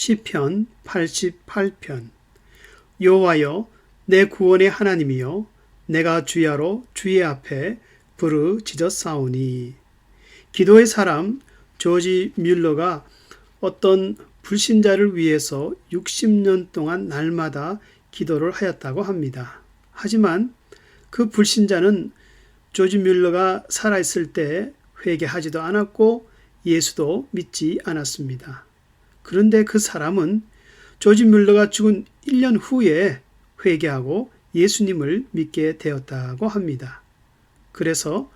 시편 88편. 여호와여, 내 구원의 하나님이여, 내가 주야로 주의 앞에 부르짖었사오니. 기도의 사람 조지 뮬러가 어떤 불신자를 위해서 60년 동안 날마다 기도를 하였다고 합니다. 하지만 그 불신자는 조지 뮬러가 살아있을 때 회개하지도 않았고 예수도 믿지 않았습니다. 그런데 그 사람은 조지 뮬러가 죽은 1년 후에 회개하고 예수님을 믿게 되었다고 합니다. 그래서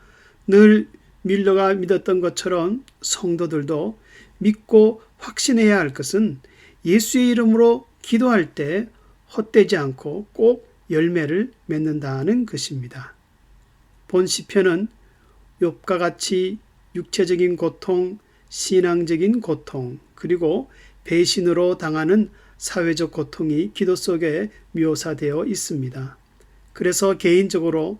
늘 뮬러가 믿었던 것처럼 성도들도 믿고 확신해야 할 것은 예수의 이름으로 기도할 때 헛되지 않고 꼭 열매를 맺는다는 것입니다. 본 시편은 욥과 같이 육체적인 고통, 신앙적인 고통, 그리고 배신으로 당하는 사회적 고통이 기도 속에 묘사되어 있습니다. 그래서 개인적으로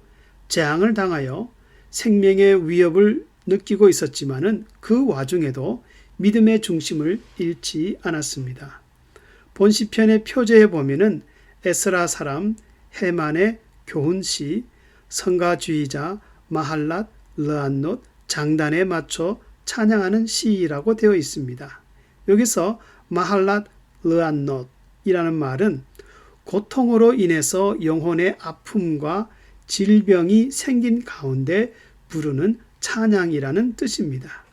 재앙을 당하여 생명의 위협을 느끼고 있었지만은 그 와중에도 믿음의 중심을 잃지 않았습니다. 본 시편의 표제에 보면은 에스라 사람 헤만의 교훈시, 성가주의자 마할랏 르안롯 장단에 맞춰 찬양하는 시라고 되어 있습니다. 여기서 마할랏 르안롯이라는 말은 고통으로 인해서 영혼의 아픔과 질병이 생긴 가운데 부르는 찬양이라는 뜻입니다.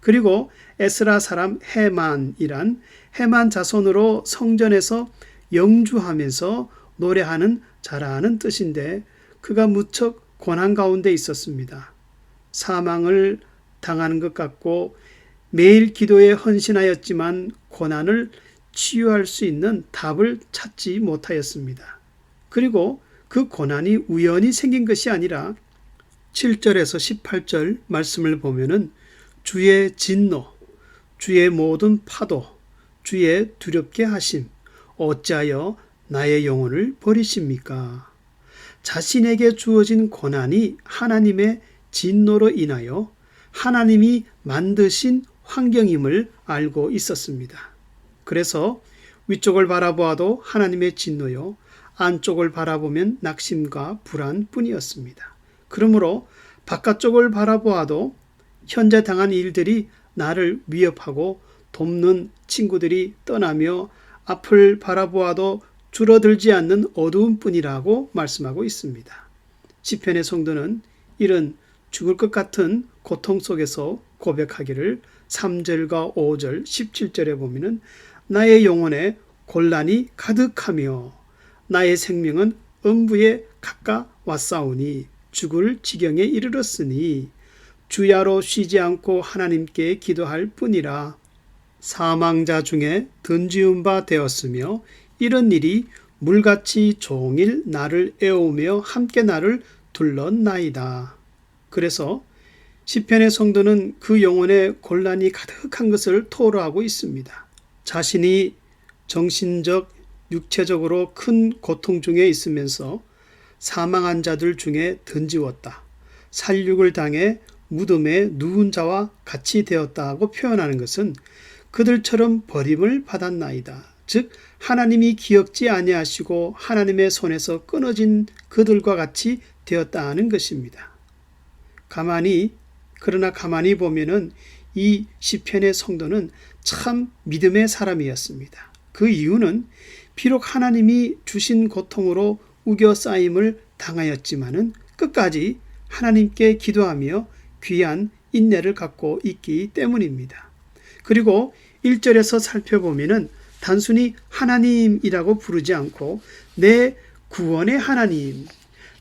그리고 에스라 사람 헤만이란 헤만 자손으로 성전에서 영주하면서 노래하는 자라는 뜻인데 그가 무척 고난 가운데 있었습니다. 사망을 당하는 것 같고 매일 기도에 헌신하였지만 고난을 치유할 수 있는 답을 찾지 못하였습니다. 그리고 그 고난이 우연히 생긴 것이 아니라 7절에서 18절 말씀을 보면은 주의 진노, 주의 모든 파도, 주의 두렵게 하심, 어찌하여 나의 영혼을 버리십니까? 자신에게 주어진 고난이 하나님의 진노로 인하여 하나님이 만드신 환경임을 알고 있었습니다. 그래서 위쪽을 바라보아도 하나님의 진노요, 안쪽을 바라보면 낙심과 불안뿐이었습니다. 그러므로 바깥쪽을 바라보아도 현재 당한 일들이 나를 위협하고 돕는 친구들이 떠나며 앞을 바라보아도 줄어들지 않는 어두움뿐이라고 말씀하고 있습니다. 시편의 성도는 이런 죽을 것 같은 고통 속에서 고백하기를 3절과 5절, 17절에 보면은 나의 영혼에 곤란이 가득하며 나의 생명은 음부에 가까웠사오니 죽을 지경에 이르렀으니 주야로 쉬지 않고 하나님께 기도할 뿐이라. 사망자 중에 던지운 바 되었으며 이런 일이 물같이 종일 나를 애우며 함께 나를 둘렀나이다. 그래서 시편의 성도는 그 영혼에 곤란이 가득한 것을 토로하고 있습니다. 자신이 정신적, 육체적으로 큰 고통 중에 있으면서 사망한 자들 중에 던지웠다. 살육을 당해 무덤에 누운 자와 같이 되었다고 표현하는 것은 그들처럼 버림을 받았나이다. 즉 하나님이 기억지 아니하시고 하나님의 손에서 끊어진 그들과 같이 되었다는 것입니다. 그러나 가만히 보면은 이 시편의 성도는 참 믿음의 사람이었습니다. 그 이유는 비록 하나님이 주신 고통으로 우겨싸임을 당하였지만은 끝까지 하나님께 기도하며 귀한 인내를 갖고 있기 때문입니다. 그리고 1절에서 살펴보면은 단순히 하나님이라고 부르지 않고 내 구원의 하나님,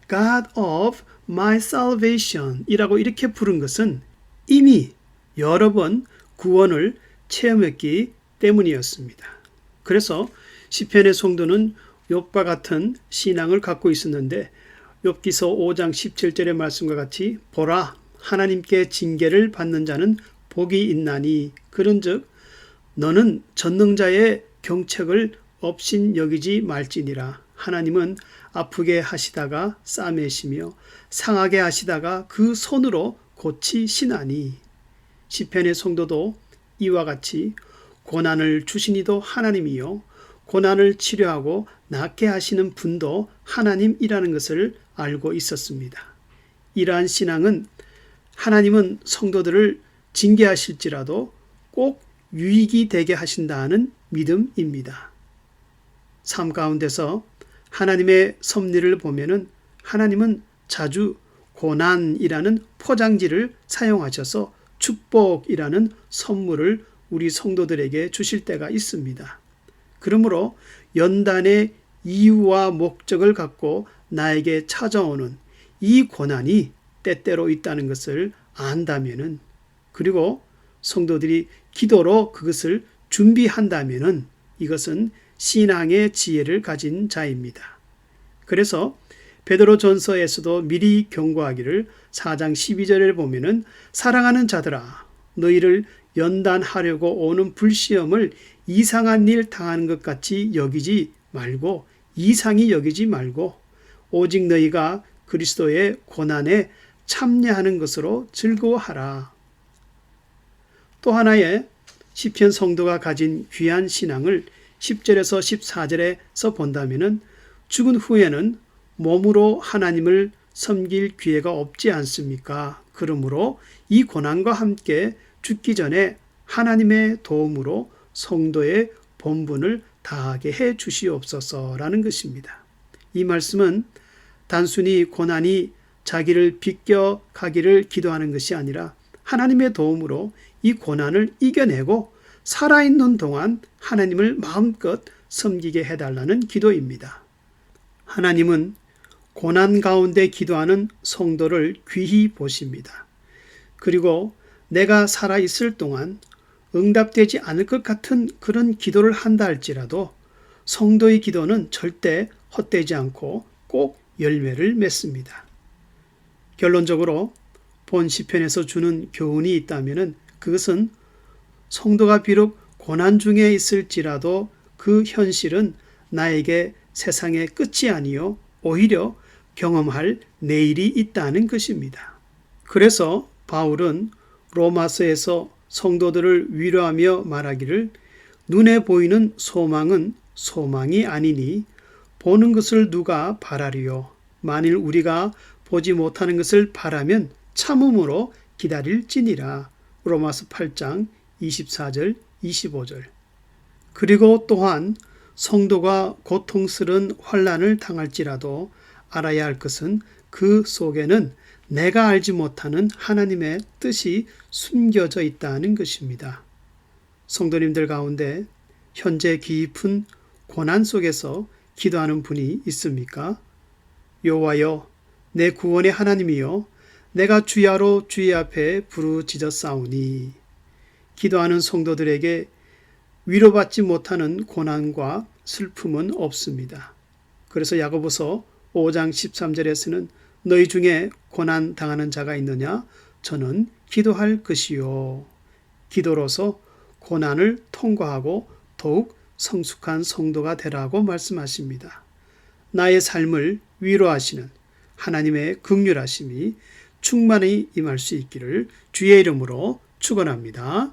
God of my salvation 이라고 이렇게 부른 것은 이미 여러 번 구원을 체험했기 때문이었습니다. 그래서 시편의 성도는 욥과 같은 신앙을 갖고 있었는데 욥기서 5장 17절의 말씀과 같이 보라 하나님께 징계를 받는 자는 복이 있나니 그런즉 너는 전능자의 경책을 업신 여기지 말지니라. 하나님은 아프게 하시다가 싸매시며 상하게 하시다가 그 손으로 고치시나니. 시편의 성도도 이와 같이 고난을 주시니도 하나님이요 고난을 치료하고 낫게 하시는 분도 하나님이라는 것을 알고 있었습니다. 이러한 신앙은 하나님은 성도들을 징계하실지라도 꼭 유익이 되게 하신다는 믿음입니다. 삶 가운데서 하나님의 섭리를 보면은 하나님은 자주 고난이라는 포장지를 사용하셔서 축복이라는 선물을 우리 성도들에게 주실 때가 있습니다. 그러므로 연단의 이유와 목적을 갖고 나에게 찾아오는 이 고난이 때때로 있다는 것을 안다면은, 그리고 성도들이 기도로 그것을 준비한다면은 이것은 신앙의 지혜를 가진 자입니다. 그래서 베드로전서에서도 미리 경고하기를 4장 12절을 보면은 사랑하는 자들아 너희를 연단하려고 오는 불시험을 이상한 일 당하는 것 같이 여기지 말고 이상히 여기지 말고 오직 너희가 그리스도의 고난에 참여하는 것으로 즐거워하라. 또 하나의 시편 성도가 가진 귀한 신앙을 10절에서 14절에서 본다면은 죽은 후에는 몸으로 하나님을 섬길 기회가 없지 않습니까? 그러므로 이 고난과 함께 죽기 전에 하나님의 도움으로 성도의 본분을 다하게 해 주시옵소서라는 것입니다. 이 말씀은 단순히 고난이 자기를 비껴가기를 기도하는 것이 아니라 하나님의 도움으로 이 고난을 이겨내고 살아있는 동안 하나님을 마음껏 섬기게 해달라는 기도입니다. 하나님은 고난 가운데 기도하는 성도를 귀히 보십니다. 그리고 내가 살아있을 동안 응답되지 않을 것 같은 그런 기도를 한다 할지라도 성도의 기도는 절대 헛되지 않고 꼭 열매를 맺습니다. 결론적으로 본 시편에서 주는 교훈이 있다면 그것은 성도가 비록 고난 중에 있을지라도 그 현실은 나에게 세상의 끝이 아니요 오히려 경험할 내일이 있다는 것입니다. 그래서 바울은 로마서에서 성도들을 위로하며 말하기를 눈에 보이는 소망은 소망이 아니니 보는 것을 누가 바라리요. 만일 우리가 보지 못하는 것을 바라면 참음으로 기다릴지니라. 로마서 8장 24절 25절. 그리고 또한 성도가 고통스러운 환난을 당할지라도 알아야 할 것은 그 속에는 내가 알지 못하는 하나님의 뜻이 숨겨져 있다는 것입니다. 성도님들 가운데 현재 깊은 고난 속에서 기도하는 분이 있습니까? 여호와여 내 구원의 하나님이여 내가 주야로 주의 앞에 부르짖었사오니. 기도하는 성도들에게 위로받지 못하는 고난과 슬픔은 없습니다. 그래서 야고보서 5장 13절에서는 너희 중에 고난 당하는 자가 있느냐? 저는 기도할 것이요. 기도로서 고난을 통과하고 더욱 성숙한 성도가 되라고 말씀하십니다. 나의 삶을 위로하시는 하나님의 긍휼하심이 충만히 임할 수 있기를 주의 이름으로 축원합니다.